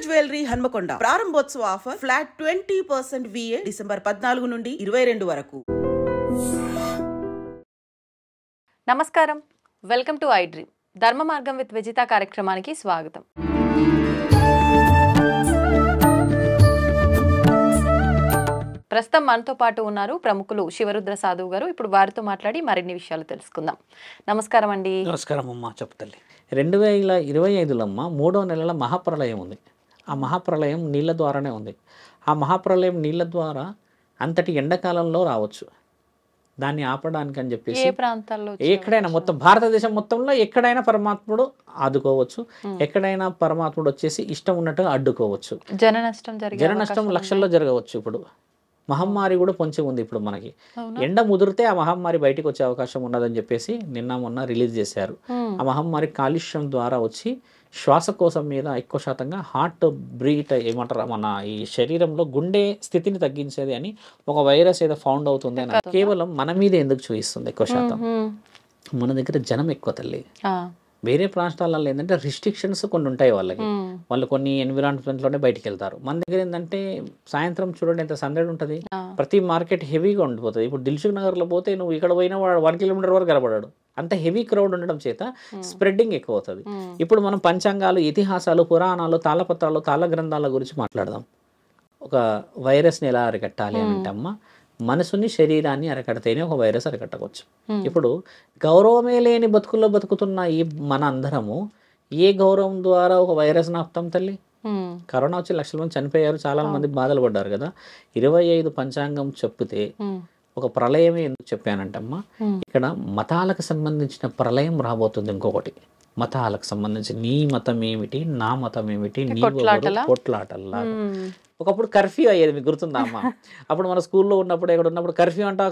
Jewellery Hanamkonda ప్రారంభోత్సవ offer flat 20% VA December 14 నుండి 22 వరకు. నమస్కారం, వెల్కమ్ టు ఐ డ్రీమ్. ధర్మ మార్గం విత్ విజిత కార్యక్రమానికి స్వాగతం. ప్రస్తుతం మనతో పాటు ఉన్నారు ప్రముఖులు శివరుద్ర సాధువు గారు. ఇప్పుడు వారితో మాట్లాడి మరిన్ని విషయాలు తెలుసుకుందాం. నమస్కారం అండి. నమస్కారం అమ్మ. చెప్తల్లి 2025లో అమ్మ 3వ నెలల మహాప్రళయం ఉంది. ఆ మహాప్రళయం నీళ్ళ ద్వారానే ఉంది. ఆ మహాప్రళయం నీళ్ళ ద్వారా అంతటి ఎండాకాలంలో రావచ్చు. దాన్ని ఆపడానికి అని చెప్పేసి ఏ ప్రాంతాల్లో ఎక్కడైనా మొత్తం భారతదేశం మొత్తంలో ఎక్కడైనా పరమాత్ముడు ఆదుకోవచ్చు. ఎక్కడైనా పరమాత్ముడు వచ్చేసి ఇష్టం ఉన్నట్టుగా అడ్డుకోవచ్చు. జన నష్టం లక్షల్లో జరగవచ్చు. ఇప్పుడు మహమ్మారి కూడా పొంచి ఉంది. ఇప్పుడు మనకి ఎండ ముదిరితే ఆ మహమ్మారి బయటికి వచ్చే అవకాశం ఉన్నదని చెప్పేసి మొన్న రిలీజ్ చేశారు. ఆ మహమ్మారి కాలుష్యం ద్వారా వచ్చి శ్వాసకోశం మీద ఎక్కువ శాతంగా హార్ట్ బ్రీట్ ఏమంటారు మన ఈ శరీరంలో గుండె స్థితిని తగ్గించేది అని ఒక వైరస్ ఏదో ఫౌండ్ అవుతుంది అని కేవలం మన మీద ఎందుకు చూపిస్తుంది ఎక్కువ శాతం? మన దగ్గర జనం ఎక్కువ తల్లి. వేరే ప్రాంతాలలో ఏంటంటే రిస్ట్రిక్షన్స్ కొన్ని ఉంటాయి వాళ్ళకి. వాళ్ళు కొన్ని ఎన్విరాన్మెంట్లోనే బయటికి వెళ్తారు. మన దగ్గర ఏంటంటే సాయంత్రం చూడండి ఎంత సందడి ఉంటుంది. ప్రతి మార్కెట్ హెవీగా ఉండిపోతుంది. ఇప్పుడు దిల్సుఖ్ నగర్లో పోతే నువ్వు ఇక్కడ పోయినా 1 కిలోమీటర్ వరకు కనబడాడు. అంత హెవీ క్రౌడ్ ఉండడం చేత స్ప్రెడ్డింగ్ ఎక్కువ అవుతుంది. ఇప్పుడు మనం పంచాంగాలు, ఇతిహాసాలు, పురాణాలు, తాళపత్రాలు, తాళ గ్రంథాల గురించి మాట్లాడదాం. ఒక వైరస్ని ఎలా అరికట్టాలి అని అంటే అమ్మ, మనసుని శరీరాన్ని అరకడితేనే ఒక వైరస్ అరకట్టవచ్చు. ఇప్పుడు గౌరవమే లేని బతుకుల్లో బతుకుతున్న ఈ మన అందరము ఏ గౌరవం ద్వారా ఒక వైరస్ ఆపుతాం తల్లి? కరోనా వచ్చి లక్షల మంది చనిపోయారు, చాలా మంది బాధలు పడ్డారు కదా. 25 పంచాంగం చెప్తే ఒక ప్రళయమే ఎందుకు చెప్పానంటమ్మా, ఇక్కడ మతాలకు సంబంధించిన ప్రళయం రాబోతుంది. ఇంకొకటి మతాలకు సంబంధించి నీ మతం ఏమిటి, నా మతం ఏమిటి, నీ కొట్లాటల్లా. ఒకప్పుడు కర్ఫ్యూ అయ్యేది, మీకు గుర్తుందా అమ్మ? అప్పుడు మన స్కూల్లో ఉన్నప్పుడు ఎక్కడ ఉన్నప్పుడు కర్ఫ్యూ అంటా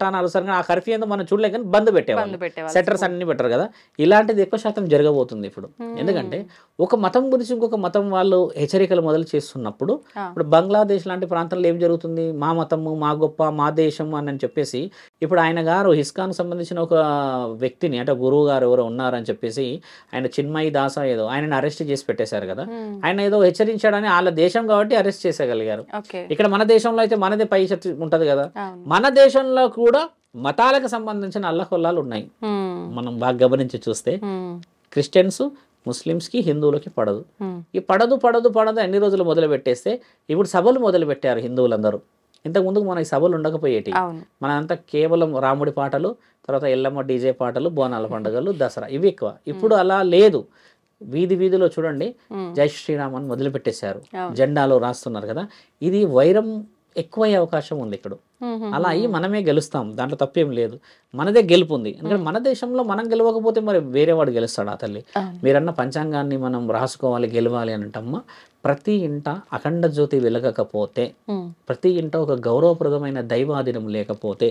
అని అలసరంగా ఆ కర్ఫ్యూ ఏందో మనం చూడలేక కానీ బంద్ పెట్టేవాళ్ళు, సెటర్స్ అన్ని పెట్టరు కదా. ఇలాంటిది ఎక్కువ శాతం జరగబోతుంది ఇప్పుడు. ఎందుకంటే ఒక మతం గురించి ఇంకొక మతం వాళ్ళు హెచ్చరికలు మొదలు చేస్తున్నప్పుడు, ఇప్పుడు బంగ్లాదేశ్ లాంటి ప్రాంతాల్లో ఏం జరుగుతుంది? మా మతము, మా గొప్ప, మా దేశం అని చెప్పేసి ఇప్పుడు ఆయన గారు హిస్కాన్ సంబంధించిన ఒక వ్యక్తిని, అంటే గురువు గారు ఎవరో ఉన్నారని చెప్పేసి ఆయన చిన్మయి దాస ఏదో ఆయనని అరెస్ట్ చేసి పెట్టేశారు కదా. ఆయన ఏదో హెచ్చరించాడని వాళ్ళ దేశం కాబట్టి అరెస్ట్ చేసేయగలిగారు. ఇక్కడ మన దేశంలో అయితే మనదే పై శక్తి ఉంటది కదా. మన దేశంలో కూడా మతాలకు సంబంధించిన అల్లకొల్లాలు ఉన్నాయి. మనం బాగా గమనించి చూస్తే క్రిస్టియన్స్, ముస్లిమ్స్కి, హిందువులకి పడదు. ఈ పడదు ఎన్ని రోజులు మొదలు పెట్టేస్తే ఇప్పుడు సభలు మొదలు పెట్టారు హిందువులందరూ. ఇంతకు ముందుకు మనకి సభలు ఉండకపోయేటి. మనంతా కేవలం రాముడి పాటలు, తర్వాత ఎల్లమ్మ డీజే పాటలు, బోనాల పండుగలు, దసరా, ఇవి ఎక్కువ. ఇప్పుడు అలా లేదు. వీధిలో చూడండి జై శ్రీరామ్ అని మొదలు పెట్టేశారు, జెండాలో రాస్తున్నారు కదా. ఇది వైరం ఎక్కువయ్యే అవకాశం ఉంది ఇక్కడ. అలా అయ్యి మనమే గెలుస్తాం, దాంట్లో తప్పేం లేదు. మనదే గెలుపు ఉంది. ఎందుకంటే మన దేశంలో మనం గెలవకపోతే మరి వేరే వాడు గెలుస్తాడు. ఆ తల్లి మీరన్న పంచాంగాన్ని మనం రాసుకోవాలి, గెలవాలి అంటమ్మా. ప్రతి ఇంట అఖండ జ్యోతి వెలగకపోతే, ప్రతి ఇంట ఒక గౌరవప్రదమైన దైవాధీనం లేకపోతే,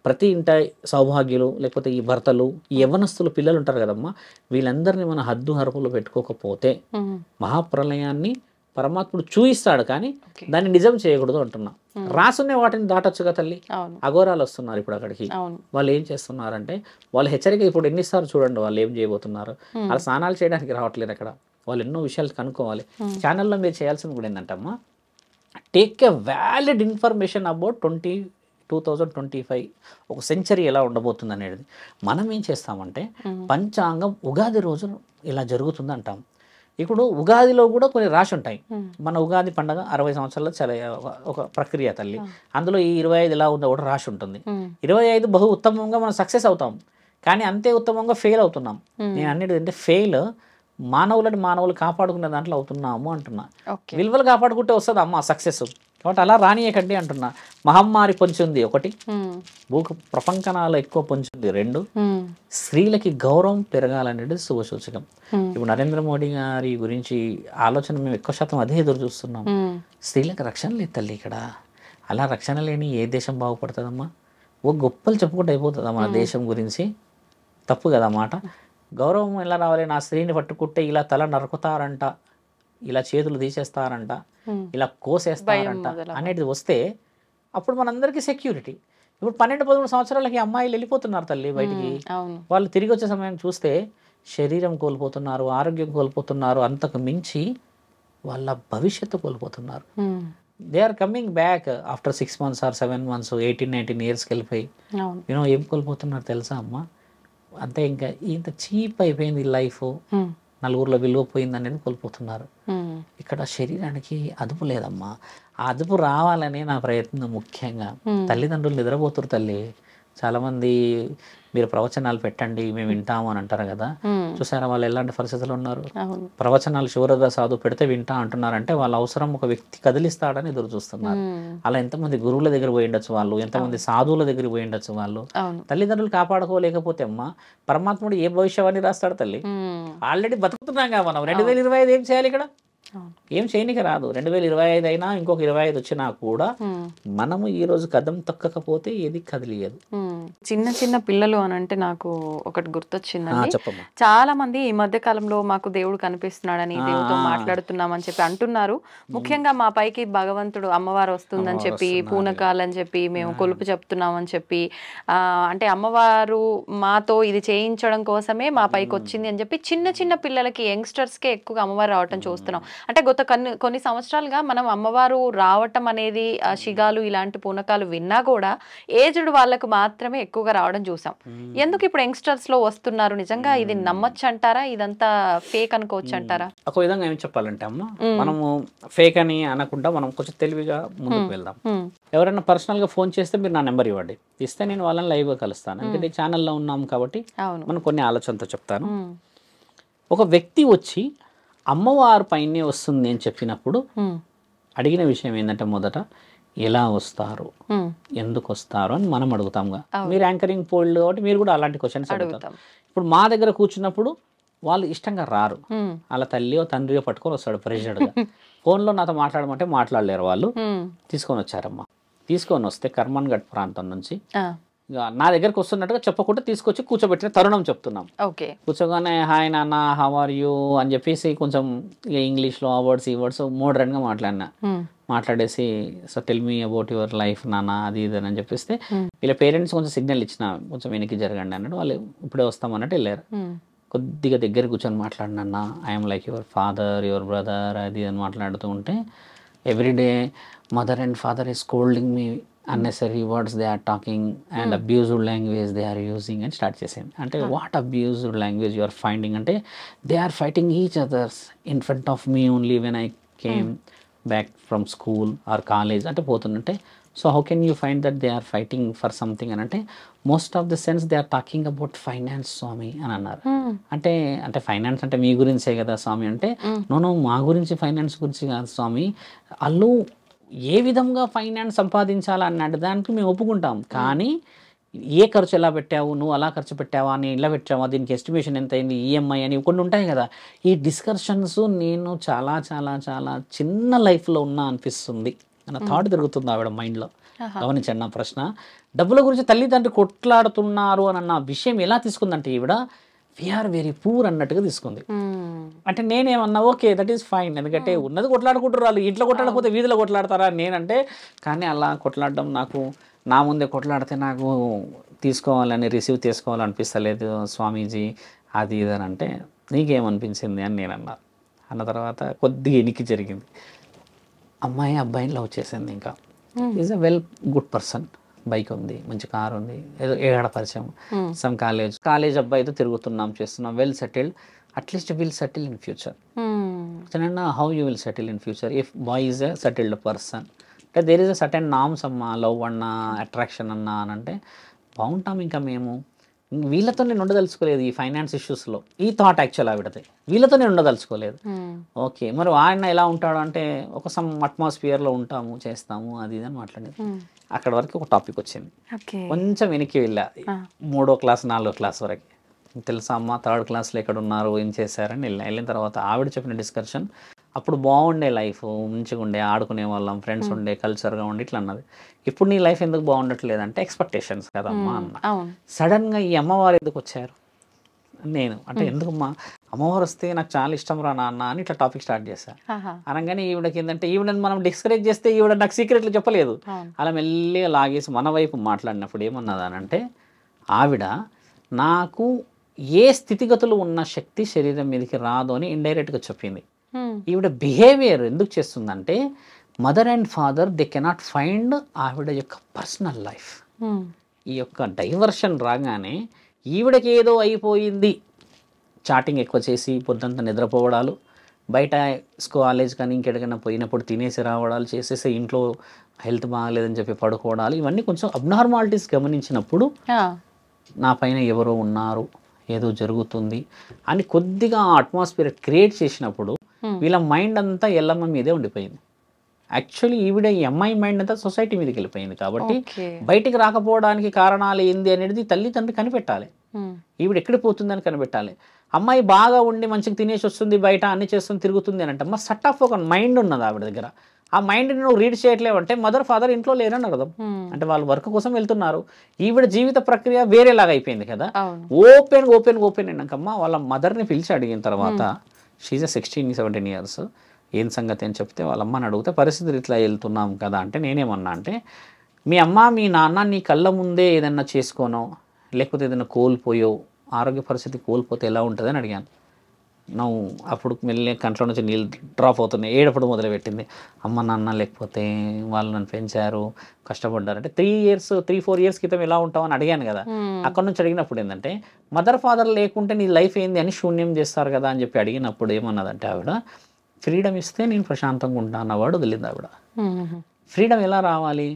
ప్రతి ఇంట సౌభాగ్యులు లేకపోతే ఈ భర్తలు, ఈ యవ్వనస్తులు, పిల్లలు ఉంటారు కదమ్మా, వీళ్ళందరినీ మన హద్దు హరుపులు పెట్టుకోకపోతే మహాప్రళయాన్ని పరమాత్ముడు చూయిస్తాడు, కానీ దాన్ని నిజం చేయకూడదు అంటున్నా. రాసునే వాటిని దాటొచ్చుగా తల్లి. అఘోరాలు వస్తున్నారు ఇప్పుడు అక్కడికి. వాళ్ళు ఏం చేస్తున్నారంటే వాళ్ళ హెచ్చరిక ఇప్పుడు ఎన్నిసార్లు చూడండి వాళ్ళు ఏం చేయబోతున్నారు. వాళ్ళు స్నానాలు చేయడానికి రావట్లేదు అక్కడ. వాళ్ళు ఎన్నో విషయాలు కనుక్కోవాలి. ఛానల్లో మీరు చేయాల్సింది కూడా ఏంటంటమ్మా, take a valid information about 2025 ఒక సెంచరీ ఎలా ఉండబోతుంది అనేది. మనం ఏం చేస్తామంటే పంచాంగం ఉగాది రోజు ఇలా జరుగుతుంది అంటాం. ఇప్పుడు ఉగాదిలో కూడా కొన్ని రాశి ఉంటాయి. మన ఉగాది పండుగ 60 సంవత్సరాల్లో చాలా ఒక ప్రక్రియ తల్లి. అందులో ఈ 25 ఎలా ఉందో కూడా రాశి ఉంటుంది. 25 బహు ఉత్తమంగా మనం సక్సెస్ అవుతాం, కానీ అంతే ఉత్తమంగా ఫెయిల్ అవుతున్నాం. నేను అన్నిటి అంటే ఫెయిల్ మానవులు కాపాడుకునే దాంట్లో అవుతున్నాము అంటున్నా. విలువలు కాపాడుకుంటే వస్తుంది అమ్మ సక్సెస్. కాబట్టి అలా రానియకండి అంటున్నా. మహమ్మారి పొంచుంది ఒకటి, ప్రపంచనాలు ఎక్కువ పొంచుంది 2, స్త్రీలకి గౌరవం పెరగాలనేది శుభసూచకం. ఇప్పుడు నరేంద్ర మోడీ గారి గురించి ఆలోచన మేము ఎక్కువ శాతం అదే ఎదురు చూస్తున్నాం. స్త్రీలకు రక్షణ లేదు తల్లి ఇక్కడ. అలా రక్షణ లేని ఏ దేశం బాగుపడుతుందమ్మా? ఓ గొప్పలు చెప్పుకుంటూ అయిపోతుందా మన దేశం గురించి? తప్పు కదా మాట. గౌరవం ఎలా రావాలి? నా స్త్రీని పట్టుకుంటే ఇలా తల నరుకుతారంట, ఇలా చేతులు తీసేస్తారంట, ఇలా కోసేస్తారంట అనేది వస్తే అప్పుడు మనందరికీ సెక్యూరిటీ. ఇప్పుడు 12-13 సంవత్సరాలకి అమ్మాయిలు వెళ్ళిపోతున్నారు తల్లి బయటికి. వాళ్ళు తిరిగి వచ్చే సమయం చూస్తే శరీరం కోల్పోతున్నారు, ఆరోగ్యం కోల్పోతున్నారు. అంతకు మించి వాళ్ళ భవిష్యత్తు కోల్పోతున్నారు. They are coming back after 6 months or 7 months 18-19 yearsకి వెళ్ళిపోయి ఏం కోల్పోతున్నారు తెలుసా అమ్మ? అంటే ఇంకా ఇంత చీప్ అయిపోయింది లైఫ్, నలుగురిలో విలువ పోయింది అనేది కోల్పోతున్నారు. ఇక్కడ శరీరానికి అదుపు లేదమ్మా. ఆ అదుపు రావాలనే నా ప్రయత్నం. ముఖ్యంగా తల్లిదండ్రులు నిద్రపోతురు తల్లి. చాలామంది మీరు ప్రవచనాలు పెట్టండి మేము వింటాము అని అంటారు కదా, చూసారా వాళ్ళు ఎలాంటి పరిస్థితులు ఉన్నారు? ప్రవచనాలు శివరుద్ర సాధువు పెడితే వింటా అంటున్నారంటే వాళ్ళ అవసరం ఒక వ్యక్తి కదిలిస్తాడని ఎదురు చూస్తున్నారు. అలా ఎంతమంది గురువుల దగ్గర పోయి ఉండొచ్చు వాళ్ళు, ఎంతమంది సాధువుల దగ్గర పోయి ఉండొచ్చు వాళ్ళు. తల్లిదండ్రులు కాపాడుకోలేకపోతే అమ్మా పరమాత్ముడు ఏ భవిష్యవాణి రాస్తాడు తల్లి? ఆల్రెడీ బతుకుతున్నాం కదా మనం. 2025 ఏం చేయాలి ఇక్కడ? ఏం చేయనికి రాదు. 2025 అయినా ఇంకొక 25 వచ్చినా కూడా మనము ఈ రోజు కదం తొక్కకపోతే ఏది కదిలియదు. చిన్న చిన్న పిల్లలు అని అంటే నాకు ఒకటి గుర్తొచ్చిందండి. చెప్పమ్మా. చాలా మంది ఈ మధ్య కాలంలో మాకు దేవుడు కనిపిస్తున్నాడని, దేవుడితో మాట్లాడుతున్నామని చెప్పి అంటున్నారు. ముఖ్యంగా మా పైకి భగవంతుడు అమ్మవారు వస్తుందని చెప్పి, పూనకాలని చెప్పి, మేము కొలుపు చెప్తున్నామని చెప్పి, అంటే అమ్మవారు మాతో ఇది చేయించడం కోసమే మా పైకి వచ్చింది అని చెప్పి చిన్న చిన్న పిల్లలకి, యంగ్స్టర్స్కే ఎక్కువగా అమ్మవారు రావటం చూస్తున్నాం. అంటే గత కొన్ని సంవత్సరాలుగా మనం అమ్మవారు రావటం అనేది, శిగాలు ఇలాంటి పూనకాలు విన్నా కూడా ఏజ్డ్ వాళ్ళకు మాత్రమే ఎక్కువగా రావడం చూసాం. ఎందుకు ఇప్పుడు యంగ్స్టర్స్ లో వస్తున్నారు? నిజంగా ఇది నమ్మొచ్చు అంటారా? ఇదంతా ఫేక్ అనుకోవచ్చు అంటారా? ఒక విధంగా ఏం చెప్పాలంటే అమ్మ, మనము ఫేక్ అని అనకుండా మనం కొంచెం తెలివిగా ముందుకు వెళ్దాం. ఎవరైనా పర్సనల్ గా ఫోన్ చేస్తే మీరు నా నెంబర్ ఇవ్వండి, ఇస్తే నేను వాళ్ళని లైవ్ గా కలుస్తాను. ఎందుకంటే ఛానల్లో ఉన్నాం కాబట్టి మనం కొన్ని ఆలోచనతో చెప్తాను. ఒక వ్యక్తి వచ్చి అమ్మవారి పైనే వస్తుంది అని చెప్పినప్పుడు అడిగిన విషయం ఏంటంటే, మొదట ఎలా వస్తారు, ఎందుకు వస్తారు అని మనం అడుగుతాంగా. మీరు యాంకరింగ్ పోల్డ్ కాబట్టి మీరు కూడా అలాంటి క్వశ్చన్స్ అడుగుతారు. ఇప్పుడు మా దగ్గర కూర్చున్నప్పుడు వాళ్ళు ఇష్టంగా రారు, వాళ్ళ తల్లియో తండ్రియో పట్టుకొని వస్తాడు ప్రెషర్డ్గా. ఫోన్లో నాతో మాట్లాడమంటే మాట్లాడలేరు వాళ్ళు. తీసుకొని వచ్చారమ్మా. తీసుకొని వస్తే కర్మన్ఘట్ ప్రాంతం నుంచి నా దగ్గరకు వస్తున్నట్టుగా చెప్పకుండా తీసుకొచ్చి కూర్చోబెట్టిన తరుణం చెప్తున్నాం. కూర్చోగానే హాయ్ నాన్న, హౌ ఆర్ యూ అని చెప్పేసి కొంచెం ఇంగ్లీష్లో ఆ వర్డ్స్ ఈ వర్డ్స్ మోడర్న్గా మాట్లాడినా. మాట్లాడేసి so tell me about your life నాన్న, అది ఇది అని చెప్పేస్తే వీళ్ళ పేరెంట్స్ కొంచెం సిగ్నల్ ఇచ్చిన, కొంచెం వెనక్కి జరగండి అన్నట్టు. వాళ్ళు ఇప్పుడే వస్తామన్నట్టు వెళ్ళారు. కొద్దిగా దగ్గర కూర్చొని మాట్లాడినా, I'm like your father, your brother, అది అని మాట్లాడుతూ ఉంటే everyday mother and father is scolding me, unnecessary words they are talking and abused language they are using and start చేసింది. అంటే what abused language you are finding అంటే they are fighting each others in front of me only when I came back from school or college అంటే పోతుందంటే, so how can you find that they are fighting for something అని అంటే most of the sense they are talking about finance స్వామి అని అన్నారు. అంటే finance అంటే మీ గురించే కదా స్వామి అంటే, నో మా గురించి ఫైనాన్స్ గురించి కాదు స్వామి, వాళ్ళు ఏ విధంగా ఫైనాన్స్ సంపాదించాలన్నాడు దానికి మేము ఒప్పుకుంటాం. కానీ ఏ ఖర్చు ఎలా పెట్టావు, నువ్వు అలా ఖర్చు పెట్టావా, అని ఇలా పెట్టావా, దీనికి ఎస్టిమేషన్ ఎంత అయింది, ఈఎంఐ అని కొన్ని ఉంటాయి కదా. ఈ డిస్కషన్స్ నేను చాలా చాలా చాలా చిన్న లైఫ్లో ఉన్నా అనిపిస్తుంది అన్న థాట్ తిరుగుతుంది ఆవిడ మైండ్లో. గమనించండి నా ప్రశ్న. డబ్బుల గురించి తల్లిదండ్రులు కొట్లాడుతున్నారు అన్న విషయం ఎలా తీసుకుందంటే ఈవిడ వీఆర్ వెరీ పూర్ అన్నట్టుగా తీసుకుంది. అంటే నేనేమన్నా ఓకే దట్ ఈస్ ఫైన్, ఎందుకంటే ఉన్నది కొట్లాడుకుంటారు వాళ్ళు, ఇంట్లో కొట్లాడకపోతే వీధిలో కొట్లాడతారా నేనంటే. కానీ అలా కొట్లాడడం నాకు, నా ముందే కొట్లాడితే నాకు తీసుకోవాలని, రిసీవ్ చేసుకోవాలనిపిస్తలేదు స్వామీజీ, అది ఇది అని అంటే నీకేమనిపించింది అని నేను అన్న తర్వాత కొద్దిగా ఎనికి జరిగింది. అమ్మాయి అబ్బాయిని లవ్ చేసింది. ఇంకా is a well good person, bike ఉంది, మంచి కార్ ఉంది, ఏదో ఏడ పరిచయం, సమ్ కాలేజ్ అబ్బాయితో తిరుగుతున్నాం, చేస్తున్నాం, well settled. At least will settle in future. How you will settle in future if boy is a settled person? అంటే there is a certain norms అమ్మా, లవ్ అన్నా, అట్రాక్షన్ అన్నా అని అంటే బాగుంటాం. ఇంకా మేము వీళ్ళతో నేను ఉండదలుచుకోలేదు ఈ ఫైనాన్స్ ఇష్యూస్లో. ఈ థాట్ యాక్చువల్ ఆవిడది, వీళ్ళతో నేను ఉండదలుచుకోలేదు. ఓకే మరి ఆయన ఎలా ఉంటాడు అంటే ఒక సమ్ అట్మాస్ఫియర్లో ఉంటాము, చేస్తాము, అది ఇది అని మాట్లాడేది. అక్కడ వరకు ఒక టాపిక్ వచ్చింది. కొంచెం వెనక్కి వెళ్ళా, 3వ క్లాస్ 4వ క్లాస్ వరకు. తెలుసా అమ్మ 3rd క్లాస్లో ఎక్కడ ఉన్నారు, ఏం చేశారని వెళ్ళిన తర్వాత ఆవిడ చెప్పిన డిస్కషన్, అప్పుడు బాగుండే లైఫ్, మంచిగా ఉండే, ఆడుకునే వాళ్ళం, ఫ్రెండ్స్ ఉండే, కల్చర్గా ఉండి ఇట్లా అన్నది. ఇప్పుడు నీ లైఫ్ ఎందుకు బాగుండట్లేదు అంటే ఎక్స్పెక్టేషన్స్ కదమ్మా అన్న. సడన్గా ఈ అమ్మవారు ఎందుకు వచ్చారు నేను అంటే, ఎందుకమ్మా అమ్మవారు వస్తే నాకు చాలా ఇష్టం రా నాన్న అని ఇట్లా టాపిక్ స్టార్ట్ చేశాను. అనగానే ఈవిడకి ఏంటంటే, ఈవిడని మనం డిస్కరేజ్ చేస్తే ఈవిడ నాకు సీక్రెట్లు చెప్పలేదు. అలా మెల్లిగా లాగేసి మన వైపు మాట్లాడినప్పుడు ఏమన్నదానంటే, ఆవిడ నాకు ఏ స్థితిగతులు ఉన్న శక్తి శరీరం మీదకి రాదు అని ఇండైరెక్ట్గా చెప్పింది. ఈవిడ బిహేవియర్ ఎందుకు చేస్తుందంటే mother and father they cannot find ఆవిడ యొక్క పర్సనల్ లైఫ్. ఈ యొక్క డైవర్షన్ రాగానే ఈవిడకి ఏదో అయిపోయింది, చాటింగ్ ఎక్కువ చేసి పొద్దుంతా నిద్రపోవడాలు, బయట కాలేజ్ కానీ ఇంకెక్కడికైనా పోయినప్పుడు తినేసి రావడాలు చేసేసి ఇంట్లో హెల్త్ బాగాలేదని చెప్పి పడుకోవడాలు, ఇవన్నీ కొంచెం అబ్నార్మాలిటీస్ గమనించినప్పుడు నా పైన ఎవరో ఉన్నారు, ఏదో జరుగుతుంది అని కొద్దిగా అట్మాస్ఫియర్ క్రియేట్ చేసినప్పుడు వీళ్ళ మైండ్ అంతా ఎల్లమ్మ మీదే ఉండిపోయింది. యాక్చువల్లీ ఈవిడ ఈ అమ్మాయి మైండ్ అంతా సొసైటీ మీదకి వెళ్ళిపోయింది. కాబట్టి బయటికి రాకపోవడానికి కారణాలు ఏంది అనేది తల్లిదండ్రి కనిపెట్టాలి. ఈవిడ ఎక్కడ పోతుందని కనిపెట్టాలి. అమ్మాయి బాగా ఉండి మంచిగా తినేసి వస్తుంది, బయట అన్ని చేస్తుంది, తిరుగుతుంది అని అంటే అమ్మ సట్ ఆఫ్ ఒక మైండ్ ఉన్నది ఆవిడ దగ్గర. ఆ మైండ్ని నువ్వు రీడ్ చేయట్లేవు అంటే మదర్ ఫాదర్ ఇంట్లో లేరని అర్థం. అంటే వాళ్ళు వర్క్ కోసం వెళ్తున్నారు. ఈవిడ జీవిత ప్రక్రియ వేరేలాగా అయిపోయింది కదా. ఓపెన్ అన్నాకమ్మ వాళ్ళ మదర్ని పిలిచి అడిగిన తర్వాత షీజ్ 16-17 years, ఏం సంగతి అని చెప్తే వాళ్ళ అమ్మని అడిగితే పరిస్థితులు ఇట్లా వెళ్తున్నాం కదా అంటే నేనేమన్నా అంటే మీ అమ్మ మీ నాన్న నీ కళ్ళ ముందే ఏదన్నా చేసుకోనో లేకపోతే ఏదైనా కోల్పోయో ఆరోగ్య పరిస్థితి కోల్పోతే ఎలా ఉంటుందని అడిగాను. నువ్వు అప్పుడు మెల్లి కంట్లో నుంచి నీళ్ళు డ్రాప్ అవుతున్నాయి, ఏడప్పుడు మొదలుపెట్టింది. అమ్మ నాన్న లేకపోతే వాళ్ళు నన్ను పెంచారు, కష్టపడ్డారు అంటే 3-4 years క్రితం ఎలా ఉంటామని అడిగాను కదా. అక్కడ నుంచి అడిగినప్పుడు ఏంటంటే మదర్ ఫాదర్ లేకుంటే నీ లైఫ్ ఏంది అని శూన్యం చేస్తారు కదా అని చెప్పి అడిగినప్పుడు ఏమన్నదంటే ఆవిడ ఫ్రీడమ్ ఇస్తే నేను ప్రశాంతంగా ఉంటాను అన్నవాడు వదిలింది ఆవిడ. ఫ్రీడమ్ ఎలా రావాలి?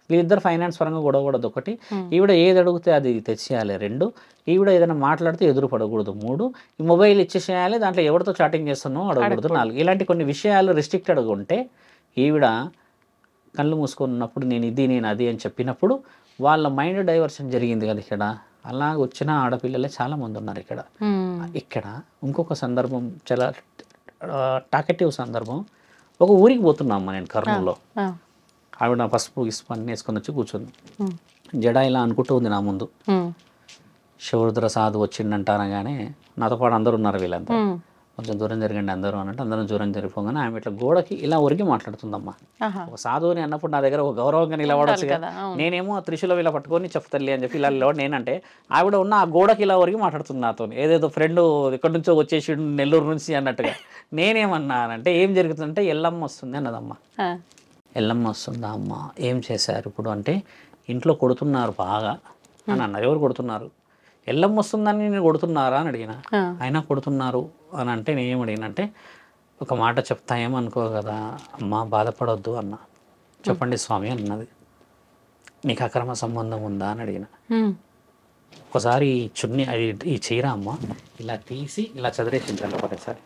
వీళ్ళిద్దరు ఫైనాన్స్ పరంగా గొడవకూడదు ఒకటి, ఈవిడ ఏది అడిగితే అది తెచ్చేయాలి 2, ఈవిడ ఏదైనా మాట్లాడితే ఎదురు పడకూడదు 3, ఈ మొబైల్ ఇచ్చేసేయాలి, దాంట్లో ఎవరితో చాటింగ్ చేస్తున్నావు అడగకూడదు 4. ఇలాంటి కొన్ని విషయాలు రిస్ట్రిక్టెడ్గా ఉంటే ఈవిడ కళ్ళు మూసుకొని ఉన్నప్పుడు నేను అది అని చెప్పినప్పుడు వాళ్ళ మైండ్ డైవర్షన్ జరిగింది కదా. ఇక్కడ అలా వచ్చిన ఆడపిల్లలే చాలామంది ఉన్నారు. ఇక్కడ ఇంకొక సందర్భం చాలా టాకెటివ్ సందర్భం. ఒక ఊరికి పోతున్నాం నేను కర్నూలులో. ఆవిడ పసుపు అన్నీ వేసుకొని వచ్చి కూర్చుంది. జడ ఇలా అనుకుంటూ ఉంది నా ముందు. శివరుద్ర సాధు వచ్చిండంటారగానే నాతో పాటు అందరూ ఉన్నారు, వీళ్ళంతా కొంచెం దూరం జరగండి అందరూ అన్నట్టు అందరం దూరం జరిగిపోగానే ఆమె ఇట్లా గోడకి ఇలా ఒరిగి మాట్లాడుతుందమ్మా. ఒక సాధువుని అన్నప్పుడు నా దగ్గర ఒక గౌరవంగా నిలబడవచ్చు కదా. నేనేమో ఆ త్రిశూలం ఇలా పట్టుకొని చెప్తల్లి అని చెప్పి ఇలా నిలబడి నేనంటే ఆవిడ ఉన్న ఆ గోడకి ఇలా ఒరిగి మాట్లాడుతుంది నాతో. ఏదేదో ఫ్రెండ్ ఎక్కడి నుంచో వచ్చేసి నెల్లూరు నుంచి అన్నట్టుగా. నేనేమన్నానంటే ఏం జరుగుతుందంటే ఎల్లమ్మ వస్తుంది అన్నదమ్మా. ఎల్లమ్మ వస్తుందా అమ్మ, ఏం చేశారు ఇప్పుడు అంటే ఇంట్లో కొడుతున్నారు బాగా అని అన్నారు. ఎవరు కొడుతున్నారు? ఎల్లమ్మ వస్తుందని నేను కొడుతున్నారా అని అడిగిన. అయినా కొడుతున్నారు అని అంటే నేనేం అడిగినంటే ఒక మాట చెప్తా ఏమనుకో కదా అమ్మ, బాధపడొద్దు అన్న. చెప్పండి స్వామి అన్నది. నీకు అక్రమ సంబంధం ఉందా అని అడిగిన. ఒకసారి ఈ చున్నీ ఈ చీర అమ్మ ఇలా తీసి ఇలా చదివేసింటాను ఒకసారి.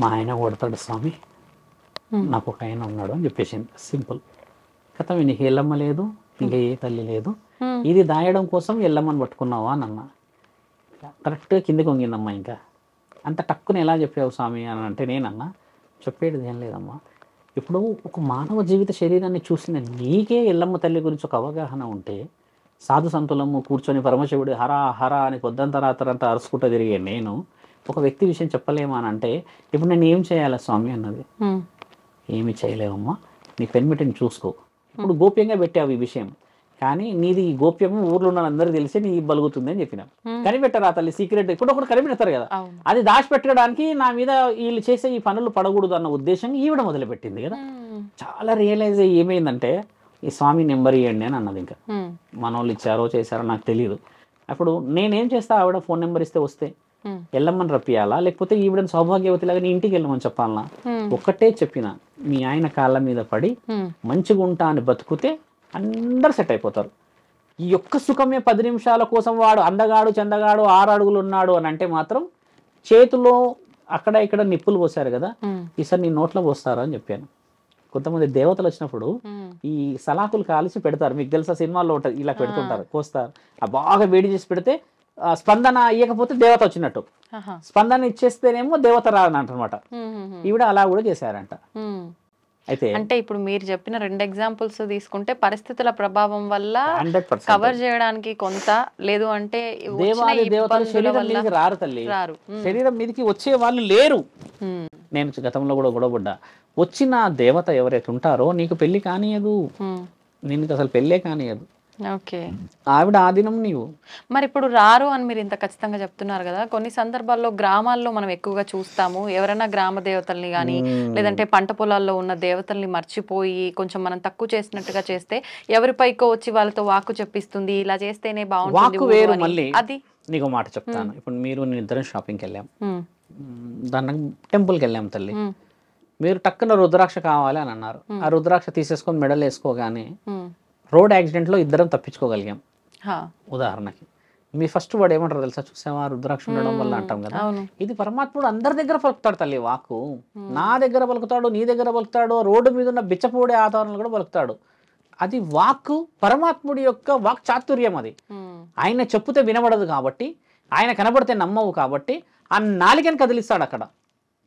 మా ఆయన కొడతాడు స్వామి, నాకు ఒక ఆయన ఉన్నాడు అని చెప్పేసింది. సింపుల్ కథ. నీకు ఎల్లమ్మ లేదు, ఇంకా ఏ తల్లి లేదు, ఇది దాయడం కోసం ఎల్లమ్మని పట్టుకున్నావా అని అన్నా. కరెక్ట్గా కిందకి వంగిందమ్మా. ఇంకా అంత టక్కున ఎలా చెప్పావు స్వామి అని అంటే నేనన్నా చెప్పేది ఏం లేదమ్మా. ఇప్పుడు ఒక మానవ జీవిత శరీరాన్ని చూసిన నీకే ఎల్లమ్మ తల్లి గురించి ఒక అవగాహన ఉంటే సాధు సంతులము కూర్చొని పరమశివుడు హరా హరా అని పొద్దంతా రాత్రంతా అరుచుకుంటూ తిరిగే నేను ఒక వ్యక్తి విషయం చెప్పలేమా అని అంటే ఇప్పుడు నేను ఏం చేయాలి స్వామి అన్నది. ఏమి చేయలేవమ్మా, నీ పెన్మిటిని చూసుకో. ఇప్పుడు గోప్యంగా పెట్టావు ఈ విషయం, కానీ నీది గోప్యం ఊర్లో ఉన్న అందరూ తెలిసి నీ బలుగుతుంది అని చెప్పినా. కనిపెట్టరా తల్లి సీక్రెట్ ఇప్పుడు ఒకటి కనిపెడతారు కదా, అది దాచిపెట్టడానికి నా మీద వీళ్ళు చేసే ఈ పనులు పడకూడదు అన్న ఉద్దేశం ఈవిడ మొదలుపెట్టింది కదా. చాలా రియలైజ్ అయ్యి ఏమైందంటే ఈ స్వామి నెంబర్ ఇవ్వండి అని అన్నది. ఇంకా మన వాళ్ళు ఇచ్చారో చేశారో నాకు తెలియదు. అప్పుడు నేనేం చేస్తా, ఆవిడ ఫోన్ నెంబర్ ఇస్తే వస్తే వెళ్ళమని రప్పియాలా లేకపోతే ఈవిడని సౌభాగ్యవతిలాగా నీ ఇంటికి వెళ్ళమని చెప్పాలనా? ఒక్కటే చెప్పిన, మీ ఆయన కాళ్ళ మీద పడి మంచిగా ఉంటా అని బతుకుతే అందరు సెట్ అయిపోతారు. ఈ యొక్క సుఖమే 10 నిమిషాల కోసం వాడు అందగాడు చందగాడు 6 అడుగులు ఉన్నాడు అని అంటే మాత్రం చేతిలో అక్కడ ఇక్కడ నిప్పులు పోసారు కదా, ఈసారి నీ నోట్లో పోస్తారు అని చెప్పాను. కొంతమంది దేవతలు వచ్చినప్పుడు ఈ సలాకులు కాల్చి పెడతారు, మీకు తెలుసా సినిమాల్లో ఉంటుంది, ఇలా పెడుతుంటారు, కోస్తారు. ఆ బాగా వేడి చేసి పెడితే స్పందన ఇవ్వకపోతే దేవత వచ్చినట్టు, స్పందన ఇచ్చేస్తేనేమో దేవత రాదనమాట. ఈవిడ అలా కూడా చేశారంట. అయితే అంటే ఇప్పుడు మీరు చెప్పిన 2 ఎగ్జాంపుల్స్ తీసుకుంటే పరిస్థితుల ప్రభావం వల్ల కవర్ చేయడానికి కొంత, లేదు అంటే దేవతలు శరీరం మీదకి రారు తల్లి, శరీరం మీదకి వచ్చే వాళ్ళు లేరు. నేను గతంలో కూడా గొడవపడ్డా, వచ్చిన దేవత ఎవరైతే ఉంటారో నీకు పెళ్లి కానియదు, నీకు అసలు పెళ్ళే కానియదు. ఓకే. ఆవిడ ఆధీనం నీవు. మరి ఇప్పుడు రారు అని మీరు ఇంత ఖచ్చితంగా చెప్తున్నారు కదా, కొన్ని సందర్భాల్లో గ్రామాల్లో మనం ఎక్కువగా చూస్తాము, ఎవరైనా గ్రామ దేవతల్ని కానీ లేదంటే పంట పొలాల్లో ఉన్న దేవతల్ని మర్చిపోయి కొంచెం మనం తక్కువ చేసినట్టుగా చేస్తే ఎవరిపైకో వచ్చి వాళ్ళతో వాక్కు చెప్పిస్తుంది, ఇలా చేస్తేనే బాగుంటుంది వాక్కు ఊరు వేరు. అని. మళ్ళీ అది నీకు మాట చెప్తాను. ఇప్పుడు మీరు నేను ఇద్దరం షాపింగ్కి వెళ్ళాం, దాన్ని టెంపుల్కి వెళ్ళాం తల్లి. మీరు టక్కున రుద్రాక్ష కావాలి అని అన్నారు. ఆ రుద్రాక్ష తీసేసుకొని మెడల్ వేసుకోగానే రోడ్ యాక్సిడెంట్లో ఇద్దరం తప్పించుకోగలిగాం. ఉదాహరణకి మీ ఫస్ట్ వర్డ్ ఏమంటారు తెలుసా? చూసావా రుద్రాక్ష ఉండడం వల్ల అంటాం కదా. ఇది పరమాత్ముడు అందరి దగ్గర పలుకుతాడు తల్లి వాక్కు. నా దగ్గర పలుకుతాడు, నీ దగ్గర పలుకుతాడు, రోడ్డు మీద ఉన్న బిచ్చపోడే ఆధారాలు కూడా పలుకుతాడు. అది వాక్కు పరమాత్ముడి యొక్క వాక్ చాతుర్యం. అది ఆయన చెప్పుతే వినబడదు కాబట్టి, ఆయన కనబడితే నమ్మవు కాబట్టి ఆ నాలికని కదిలిస్తాడు అక్కడ.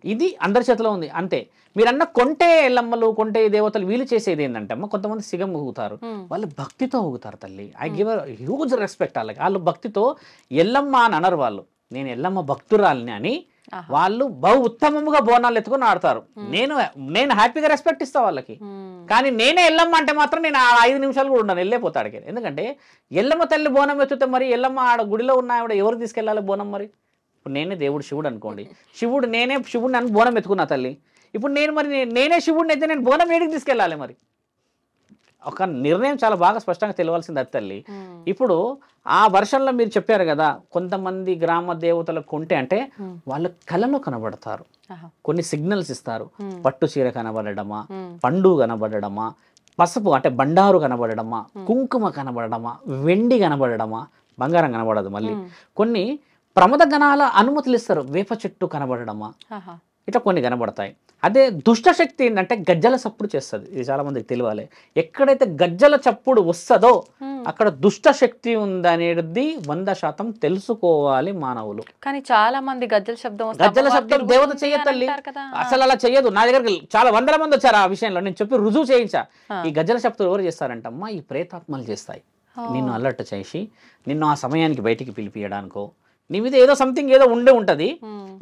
ఇది అందరి చేతిలో ఉంది అంతే. మీరన్న కొంటే ఎల్లమ్మలు, కొంటే దేవతలు వీళ్ళు చేసేది ఏంటంటే అమ్మ, కొంతమంది సిగం ఊగుతారు, వాళ్ళు భక్తితో ఊగుతారు తల్లి. ఐ గివ్ హ్యూజ్ రెస్పెక్ట్ వాళ్ళకి. వాళ్ళు భక్తితో ఎల్లమ్మ అని అనరు, వాళ్ళు నేను ఎల్లమ్మ భక్తురాలిని అని వాళ్ళు బహు ఉత్తమముగా బోనాలు ఎత్తుకొని ఆడతారు. నేను హ్యాపీగా రెస్పెక్ట్ ఇస్తా వాళ్ళకి. కానీ నేనే ఎల్లమ్మ అంటే మాత్రం నేను 5 నిమిషాలు కూడా ఉండను, వెళ్ళిపోతాడు. ఎందుకంటే ఎల్లమ్మ తల్లి బోనం ఎత్తుతే మరి ఎల్లమ్మ ఆడ గుడిలో ఉన్న ఆవిడ ఎవరు తీసుకెళ్ళాలి బోనం? మరి ఇప్పుడు నేనే దేవుడు శివుడు అనుకోండి, నేనే శివుడు నన్ను బోనం ఎత్తుకున్నా తల్లి. ఇప్పుడు నేనే శివుడిని అయితే నేను బోనం ఏడికి తీసుకెళ్ళాలి? మరి ఒక నిర్ణయం చాలా బాగా స్పష్టంగా తెలియాల్సింది అది తల్లి. ఇప్పుడు ఆ వర్షంలో మీరు చెప్పారు కదా, కొంతమంది గ్రామ దేవతల కొంటే అంటే వాళ్ళ కళలో కనబడతారు, కొన్ని సిగ్నల్స్ ఇస్తారు. పట్టు చీర కనబడడమా, పండు కనబడడమా, పసుపు అంటే బండారు కనబడడమా, కుంకుమ కనబడడమా, వెండి కనబడడమా, బంగారం కనబడదు. మళ్ళీ కొన్ని ప్రమద గణాల అనుమతులు ఇస్తారు, వేప చెట్టు కనబడడమా, ఇట్లా కొన్ని కనబడతాయి. అదే దుష్ట శక్తి ఏంటంటే గజ్జల చప్పుడు చేస్తుంది. ఇది చాలా మందికి తెలియాలి. ఎక్కడైతే గజ్జల చప్పుడు వస్తుందో అక్కడ దుష్ట శక్తి ఉందనేది 100% తెలుసుకోవాలి మానవులు. కానీ చాలా మంది గజ్జల శబ్దం దేవత చెయ్యతల్లి, అసలు అలా చెయ్యదు. నా దగ్గర చాలా వందల మంది వచ్చారు ఆ విషయంలో, నేను చెప్పి రుజువు చేయించా. ఈ గజ్జల శబ్దం ఎవరు చేస్తారంటమ్మా? ఈ ప్రేతాత్మలు చేస్తాయి. నిన్ను అలర్ట్ చేసి నిన్ను ఆ సమయానికి బయటికి పిలిపియడానికో, నీ మీద ఏదో సంథింగ్ ఏదో ఉంటది.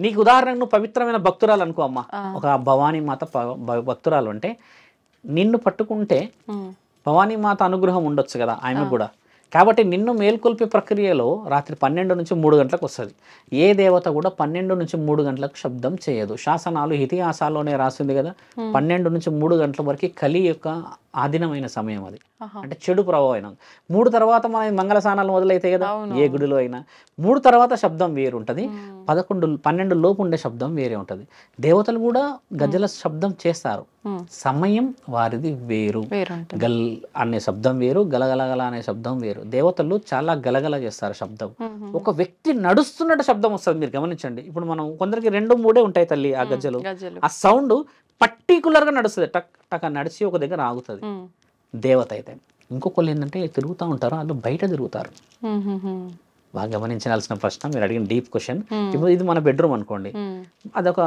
నీకు ఉదాహరణకు నువ్వు పవిత్రమైన భక్తురాలు అనుకో అమ్మ, ఒక భవానీ మాత భక్తురాలు అంటే నిన్ను పట్టుకుంటే భవానీ మాత అనుగ్రహం ఉండొచ్చు కదా ఆమె కూడా. కాబట్టి నిన్ను మేల్కొల్పే ప్రక్రియలో రాత్రి 12 నుంచి 3 గంటలకు వస్తుంది. ఏ దేవత కూడా 12 నుంచి 3 గంటలకు శబ్దం చేయదు. శాసనాలు ఇతిహాసాల్లోనే రాసింది కదా, 12 నుంచి 3 గంటల వరకు కలి యొక్క ఆధీనమైన సమయం అది. అంటే చెడు ప్రభావం. 3 తర్వాత మన మంగళ స్నానాలు మొదలైతాయి కదా ఏ గుడిలో అయినా. 3 తర్వాత శబ్దం వేరు ఉంటుంది, 12 లోపు ఉండే శబ్దం వేరే ఉంటుంది. దేవతలు కూడా గజ్జల శబ్దం చేస్తారు, సమయం వారిది వేరు. గల్ అనే శబ్దం వేరు, గలగలగల అనే శబ్దం వేరు. దేవతలు చాలా గలగల చేస్తారు శబ్దం. ఒక వ్యక్తి నడుస్తున్నట్టు శబ్దం వస్తుంది, మీరు గమనించండి. ఇప్పుడు మనం కొందరికి 2-3 ఉంటాయి తల్లి ఆ గజ్జలు. ఆ సౌండ్ పర్టికులర్ గా నడుస్తుంది, టక్ టక్ నడిచి ఒక దగ్గర ఆగుతుంది. దేవత అయితే ఇంకొకళ్ళు ఏంటంటే తిరుగుతూ ఉంటారు, వాళ్ళు బయట తిరుగుతారు. బాగా గమనించాల్సిన ప్రశ్న, మీరు అడిగిన డీప్ క్వశ్చన్. ఇప్పుడు ఇది మన బెడ్రూమ్ అనుకోండి, అదొక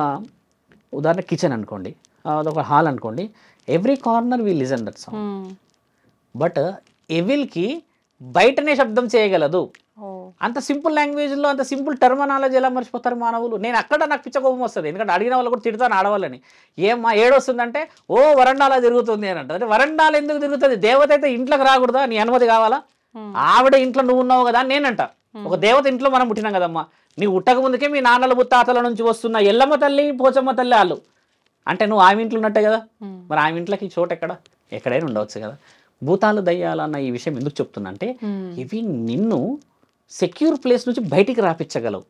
ఉదాహరణ కిచెన్ అనుకోండి, అదొక హాల్ అనుకోండి. Every corner we listen that sound. But ఎవిల్కి బయటనే శబ్దం చేయగలదు. అంత సింపుల్ లాంగ్వేజ్లో అంత సింపుల్ టర్మినాలజీ ఎలా మర్చిపోతారు మానవులు? నేను అక్కడ నాకు పిచ్చ కోపం వస్తుంది, ఎందుకంటే అడిగిన వాళ్ళు కూడా తిడతాను ఆడవాళ్ళని. ఏమ్మా ఏడొస్తుందంటే, ఓ వరండాలా తిరుగుతుంది అని అంటారు. వరండాలు ఎందుకు తిరుగుతుంది? దేవత అయితే ఇంట్లోకి రాకూడదా? నీ అనుమతి కావాలా? ఆవిడ ఇంట్లో నువ్వు ఉన్నావు కదా అని నేనంట. ఒక దేవత ఇంట్లో మనం పుట్టినాం కదమ్మా. నీ ఉట్టక ముందుకే మీ నాన్నల ముత్తాతల నుంచి వస్తున్న ఎల్లమ్మ తల్లి, పోచమ్మ తల్లి వాళ్ళు అంటే నువ్వు ఆమె ఇంట్లో ఉన్నట్టే కదా. మరి ఆమె ఇంట్లోకి చోటు ఎక్కడైనా ఉండవచ్చు కదా. భూతాలు దయ్యాలన్న ఈ విషయం ఎందుకు చెప్తున్నా అంటే, ఇవి నిన్ను సెక్యూర్ ప్లేస్ నుంచి బయటికి రాపించగలవు.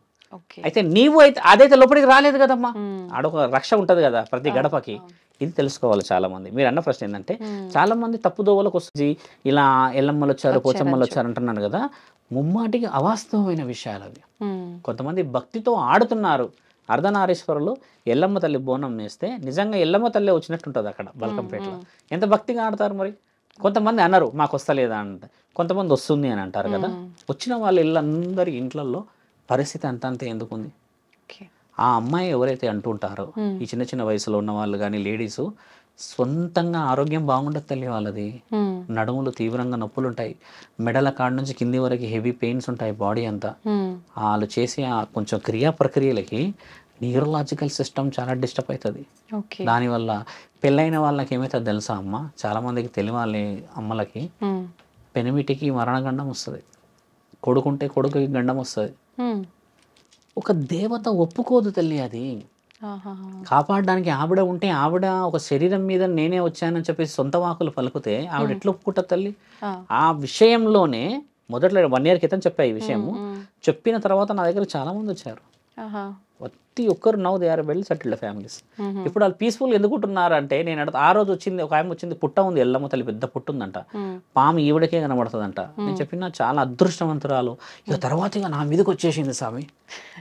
అయితే నీవు అయితే అదైతే లోపలికి రాలేదు కదమ్మా, ఆడొక రక్ష ఉంటది కదా ప్రతి గడపకి. ఇది తెలుసుకోవాలి చాలా మంది. మీరు అన్న ప్రశ్న ఏంటంటే, చాలా మంది తప్పుదోవలకు వస్తుంది, ఇలా ఎల్లమ్మలు వచ్చారు, పోచమ్మలు వచ్చారు అంటున్నాను కదా. ముమ్మాటికి అవాస్తవమైన విషయాలు అవి. కొంతమంది భక్తితో ఆడుతున్నారు. అర్ధనారీశ్వరులు ఎల్లమ్మ తల్లి బోనం వేస్తే నిజంగా ఎల్లమ్మ తల్లి వచ్చినట్టుంటుంది అక్కడ బల్కంపేటలో. ఎంత భక్తిగా ఆడతారు మరి. కొంతమంది అన్నారు మాకు వస్తలేదా అంటే, కొంతమంది వస్తుంది అని అంటారు కదా. వచ్చిన వాళ్ళ ఇళ్ళందరి ఇంట్లలో పరిస్థితి అంతే ఎందుకుంది? ఆ అమ్మాయి ఎవరైతే అంటుంటారో, ఈ చిన్న చిన్న వయసులో ఉన్న వాళ్ళు కానీ లేడీస్, సొంతంగా ఆరోగ్యం బాగుండదు తల్లి వాళ్ళది. నడుములు తీవ్రంగా నొప్పులు ఉంటాయి, మెడల కాడ నుంచి కింది వరకు హెవీ పెయిన్స్ ఉంటాయి బాడీ అంతా. వాళ్ళు చేసే కొంచెం క్రియా ప్రక్రియలకి న్యూరలాజికల్ సిస్టమ్ చాలా డిస్టర్బ్ అవుతుంది. దానివల్ల పెళ్ళైన వాళ్ళకి ఏమవుతుంది తెలుసా అమ్మ, చాలా మందికి తెలియాలి అమ్మలకి, పెనిమిటికి మరణగండం వస్తుంది, కొడుకుంటే కొడుకుకి గండం వస్తుంది. ఒక దేవత ఒప్పుకోదు తల్లి అది. కాపాడడానికి ఆవిడ ఉంటే, ఆవిడ ఒక శరీరం మీద నేనే వచ్చానని చెప్పేసి సొంత వాకులు పలుకుతే ఆవిడ ఎట్లా ఒప్పుకుంటుంది తల్లి? ఆ విషయంలోనే మొదట్లో 1 year క్రితం చెప్పా ఈ విషయము. చెప్పిన తర్వాత నా దగ్గర చాలా మంది వచ్చారు. ప్రతి ఒక్కరు now they are well settled families. ఇప్పుడు వాళ్ళు పీస్ఫుల్ ఎందుకుంటున్నారు అంటే, నేను ఆ రోజు వచ్చింది ఒక ఆమె వచ్చింది, పుట్ట ఉంది, ఎల్లమ్మ తల్లి పెద్ద పుట్ట ఉందంట, పాము ఈవిడకే కనబడుతుందంట. నేను చెప్పిన చాలా అదృష్టవంతురాలు, ఇక తర్వాత ఇక నా మీదకి వచ్చేసింది స్వామి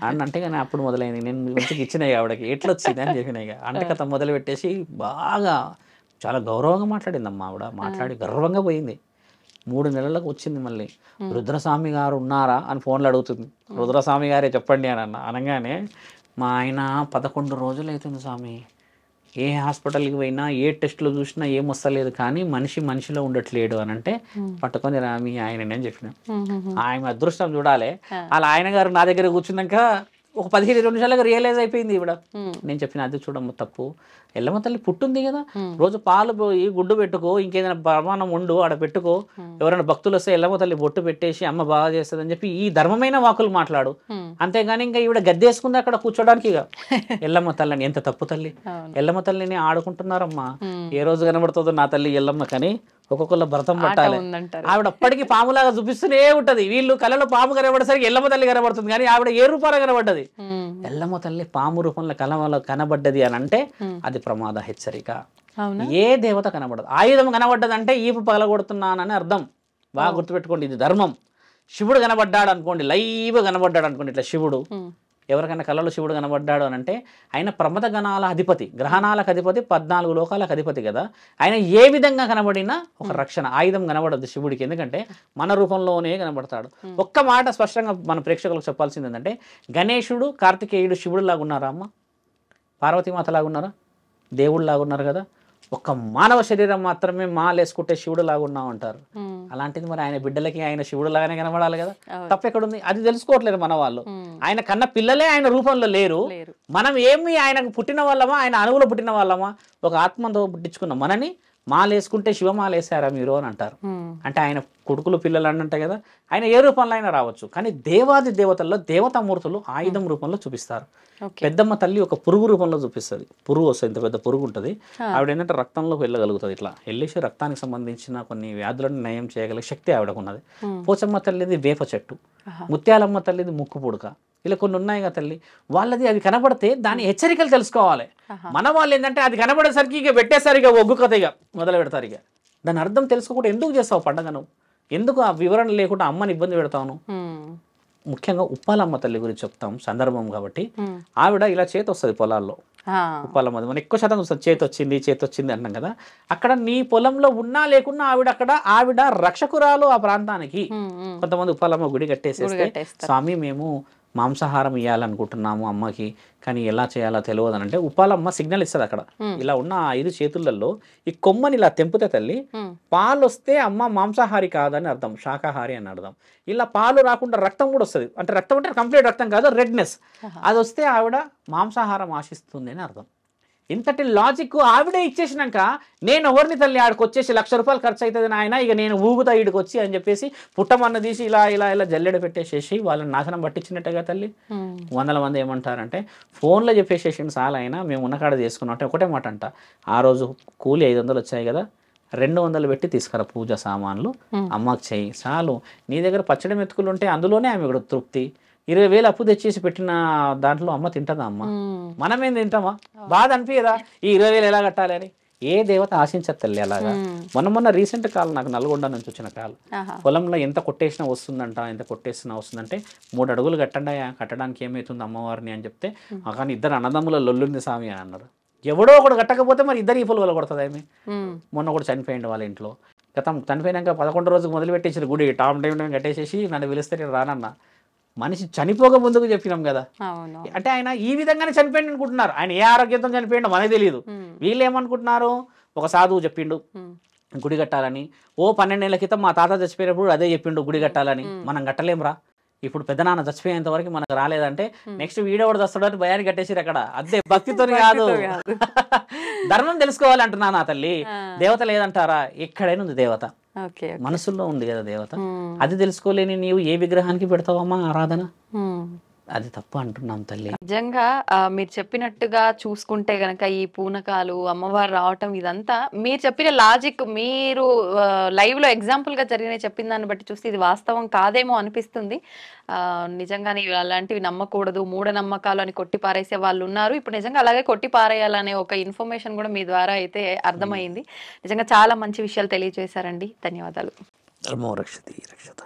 అని అంటే, కానీ అప్పుడు మొదలైంది. నేను మంచిగా ఇచ్చినాయి ఆవిడకి, ఎట్లా వచ్చింది అని చెప్పిన. ఇక అంటే కథ మొదలు పెట్టేసి బాగా చాలా గౌరవంగా మాట్లాడిందమ్మా ఆవిడ. మాట్లాడి గర్వంగా పోయింది. 3 నెలలకు వచ్చింది మళ్ళీ. రుద్రస్వామి గారు ఉన్నారా అని ఫోన్లో అడుగుతుంది. రుద్రస్వామి గారే చెప్పండి అని అనగానే, మా ఆయన 11 రోజులు అవుతుంది స్వామి, ఏ హాస్పిటల్కి పోయినా ఏ టెస్టులు చూసినా ఏం వస్తలేదు, కానీ మనిషిలో ఉండట్లేడు అని అంటే, పట్టుకొని రామి ఆయననే అని చెప్పిన. ఆయన అదృష్టం చూడాలి. అలా ఆయన గారు నా దగ్గర కూర్చున్నాక ఒక 15-20 నిమిషాలుగా రియలైజ్ అయిపోయింది ఈవిడ. నేను చెప్పిన అది చూడమ్మ తప్పు, ఎల్లమ్మ తల్లి పుట్టుంది కదా, రోజు పాలు పోయి గుడ్డు పెట్టుకో, ఇంకేదైనా ప్రమాణం ఉండు ఆడ పెట్టుకో, ఎవరైనా భక్తులు వస్తే ఎల్లమ్మ తల్లి బొట్టు పెట్టేసి అమ్మ బాగా చేస్తుంది అని చెప్పి ఈ ధర్మమైన వాకులు మాట్లాడు. అంతేగాని ఇంకా ఈవిడ గద్దెసుకుంది అక్కడ కూర్చోడానికి. ఇక ఎల్లమ్మ తల్లిని ఎంత తప్పు తల్లి, ఎల్లమ్మ తల్లిని ఆడుకుంటున్నారమ్మా. ఏ రోజు కనబడుతుందో నా తల్లి ఎల్లమ్మ, కానీ ఒక్కొక్కళ్ళ భరతం పట్టాలి. ఆవిడ అప్పటికి పాములాగా చూపిస్తూనే ఉంటది. వీళ్ళు కళలో పాము కనబడేసరికి ఎల్లమ్మ తల్లి కనబడుతుంది, కానీ ఆవిడ ఏ రూపాలు కనబడ్డది? ఎల్లమ్మ తల్లి పాము రూపంలో కలవలో కనబడ్డది అని అంటే అది ప్రమాద హెచ్చరిక. ఏ దేవత కనబడదు. ఆయుధం కనబడ్డదంటే ఈపు పగలగొడుతున్నానని అర్థం. బాగా గుర్తుపెట్టుకోండి, ఇది ధర్మం. శివుడు కనబడ్డాడు అనుకోండి, లైవ్ కనబడ్డాడు అనుకోండి, ఇట్లా శివుడు ఎవరికైనా కళలో శివుడు కనబడ్డాడు అని అంటే, ఆయన ప్రమద గణాల అధిపతి, గ్రహణాలకు అధిపతి, 14 లోకాలకు అధిపతి కదా. ఆయన ఏ విధంగా కనబడినా ఒక రక్షణ ఆయుధం కనబడద్దు శివుడికి, ఎందుకంటే మన రూపంలోనే కనబడతాడు. ఒక్క మాట స్పష్టంగా మన ప్రేక్షకులకు చెప్పాల్సింది ఏంటంటే, గణేశుడు కార్తికేయుడు శివుడు లాగా ఉన్నారా అమ్మ? పార్వతీమాత లాగా ఉన్నారా? దేవుడు లాగా ఉన్నారు కదా. ఒక్క మానవ శరీరం మాత్రమే మాలేసుకుంటే శివుడు లాగా ఉన్నావు అంటారు. అలాంటిది మరి ఆయన బిడ్డలకి ఆయన శివుడు లాగానే కనబడాలి కదా. తప్పెక్కడుంది? అది తెలుసుకోవట్లేదు మన వాళ్ళు. ఆయన కన్న పిల్లలే ఆయన రూపంలో లేరు. మనం ఏమి ఆయనకు పుట్టిన వాళ్ళమా, ఆయన అణువులో పుట్టిన వాళ్ళమా? ఒక ఆత్మతో పుట్టించుకున్న మనని మాలేసుకుంటే శివమాలేసారా మీరు అని అంటారు. అంటే ఆయన కొడుకులు పిల్లలు అన్నంట కదా. ఆయన ఏ రూపంలో అయినా రావచ్చు, కానీ దేవాది దేవతల్లో దేవతామూర్తులు ఆయుధం రూపంలో చూపిస్తారు. పెద్దమ్మ తల్లి ఒక పురుగు రూపంలో చూపిస్తుంది. పురుగు వస్తుంది, ఇంత పెద్ద పురుగు ఉంటుంది. ఆవిడ ఏంటంటే రక్తంలోకి వెళ్ళగలుగుతుంది. ఇట్లా వెళ్ళేసి రక్తానికి సంబంధించిన కొన్ని వ్యాధులను నయం చేయగలిగే శక్తి ఆవిడకు ఉన్నది. పోచమ్మ తల్లిది వేప చెట్టు, ముత్యాలమ్మ తల్లిది ముక్కు పుడక, ఇలా కొన్ని ఉన్నాయి కదా తల్లి. వాళ్ళది అవి కనబడితే దాని హెచ్చరికలు తెలుసుకోవాలి. మన వాళ్ళు ఏంటంటే అది కనబడేసరికి ఇక పెట్టేసరిగా ఒగ్గు కథ ఇక మొదలు పెడతారు. ఇక దాని అర్థం తెలుసుకోకుండా ఎందుకు చేస్తావు పండగను? ఎందుకు ఆ వివరణ లేకుండా అమ్మని ఇబ్బంది పెడతాను? ముఖ్యంగా ఉప్పాలమ్మ తల్లి గురించి చెప్తాం సందర్భం కాబట్టి. ఆవిడ ఇలా చేతి వస్తుంది పొలాల్లో. ఉప్పాలమ్మ మనం ఎక్కువ శాతం చూస్తుంది, చేతి వచ్చింది అంటాం కదా. అక్కడ నీ పొలంలో ఉన్నా లేకున్నా ఆవిడ రక్షకురాలు ఆ ప్రాంతానికి. కొంతమంది ఉప్పాలమ్మ గుడి కట్టేసేస్తే, స్వామి మేము మాంసాహారం ఇవ్వాలనుకుంటున్నాము అమ్మకి, కానీ ఎలా చేయాలో తెలియదు అని అంటే ఉప్పాలమ్మ సిగ్నల్ ఇస్తుంది. అక్కడ ఇలా ఉన్న 5 చేతులలో ఈ కొమ్మని ఇలా తెంపితే తల్లి పాలు వస్తే అమ్మ మాంసాహారి కాదని అర్థం, శాకాహారి అని అర్థం. ఇలా పాలు రాకుండా రక్తం కూడా వస్తుంది. అంటే రక్తం అంటే కంప్లీట్ రక్తం కాదు, రెడ్నెస్. అది వస్తే ఆవిడ మాంసాహారం ఆశిస్తుంది అని అర్థం. ఇంతటి లాజిక్ ఆవిడే ఇచ్చేసినాక నేను ఎవరిని తల్లి ఆడికి వచ్చేసి 1,00,000 రూపాయలు ఖర్చు అవుతుంది నాయన, ఇక నేను ఊగుతా ఈడికి వచ్చి అని చెప్పేసి పుట్టమన్న తీసి ఇలా జల్లెడ పెట్టేసేసి వాళ్ళని నాశనం పట్టించినట్టుగా తల్లి. 100 మంది ఏమంటారంటే ఫోన్లో చెప్పేసేసి చాలా అయినా మేము ఉన్నకాడ చేసుకున్నాం అంటే ఒకటే మాట అంట, ఆ రోజు కూలి 500 వచ్చాయి కదా, 200 పెట్టి తీసుకురా పూజ సామాన్లు అమ్మకి చెయ్యి చాలు. నీ దగ్గర పచ్చడి మెతుకులు ఉంటే అందులోనే ఆమె కూడా తృప్తి. 20,000 అప్పు తెచ్చేసి పెట్టిన దాంట్లో అమ్మ తింటదా? అమ్మ మనమేం తింటామా? బాధ అనిపించదా ఈ 20,000 ఎలా కట్టాలి అని? ఏ దేవత ఆశించదు తల్లి అలాగా. మొన్న రీసెంట్ కాల్ నాకు నల్గొండ నుంచి వచ్చిన కాల్, పొలంలో ఎంత కొట్టేసినా వస్తుందంట, ఎంత కొట్టేసినా వస్తుందంటే 3 అడుగులు కట్టడానికి ఏమవుతుంది అమ్మవారిని అని చెప్తే, కానీ 2 అన్నదమ్ముల లొల్లుంది స్వామి అని అన్నారు. ఎవడో ఒకడు కట్టకపోతే మరి 2 ఈ పొలం కొడుతుంది ఆమె. మొన్న కూడా చనిపోయింది వాళ్ళ ఇంట్లో. గతం చనిపోయినాక 11 రోజుకు మొదలుపెట్టేసి గుడి టామ్ టైం కట్టేసేసి నన్ను పిలిస్తే నేను రానన్నా. మనిషి చనిపోక ముందుకు చెప్పినాం కదా. అంటే ఆయన ఈ విధంగానే చనిపోయింది అనుకుంటున్నారు. ఆయన ఏ ఆరోగ్యంతో చనిపోయిండో మనకు తెలియదు. వీళ్ళు ఏమనుకుంటున్నారు, ఒక సాధువు చెప్పిండు గుడి కట్టాలని. 12 ఏళ్ల క్రితం మా తాత చచ్చిపోయినప్పుడు అదే చెప్పిండు గుడి కట్టాలని. మనం కట్టలేంరా. ఇప్పుడు పెద్దనాన్న చచ్చిపోయేంత వరకు మనకు రాలేదంటే నెక్స్ట్ వీడోడు చస్తాడని భయాన్ని కట్టేసిరు అక్కడ. అదే భక్తితో కాదు, ధర్మం తెలుసుకోవాలి అంటున్నా నా తల్లి. దేవత లేదంటారా? ఎక్కడైనా ఉంది దేవత. ఓకే. మనసులో ఉంది కదా దేవత. అది తెలుసుకోలేని నీవు ఏ విగ్రహానికి పెడతావమ్మా ఆరాధన? అది తప్పు అంటున్నాం తల్లి. నిజంగా మీరు చెప్పినట్టుగా చూసుకుంటే గనక ఈ పూనకాలు, అమ్మవారు రావటం ఇదంతా మీరు చెప్పిన లాజిక్, మీరు లైవ్ లో ఎగ్జాంపుల్ గా జరిగిన చెప్పిన దాన్ని బట్టి చూస్తే ఇది వాస్తవం కాదేమో అనిపిస్తుంది. నిజంగానే అలాంటివి నమ్మకూడదు, మూఢనమ్మకాలు అని కొట్టి పారేసే వాళ్ళు ఉన్నారు. ఇప్పుడు నిజంగా అలాగే కొట్టి పారేయాలనే ఒక ఇన్ఫర్మేషన్ కూడా మీ ద్వారా అయితే అర్థమైంది. నిజంగా చాలా మంచి విషయాలు తెలియజేశారండి. ధన్యవాదాలు. ధర్మో రక్షతి రక్షత.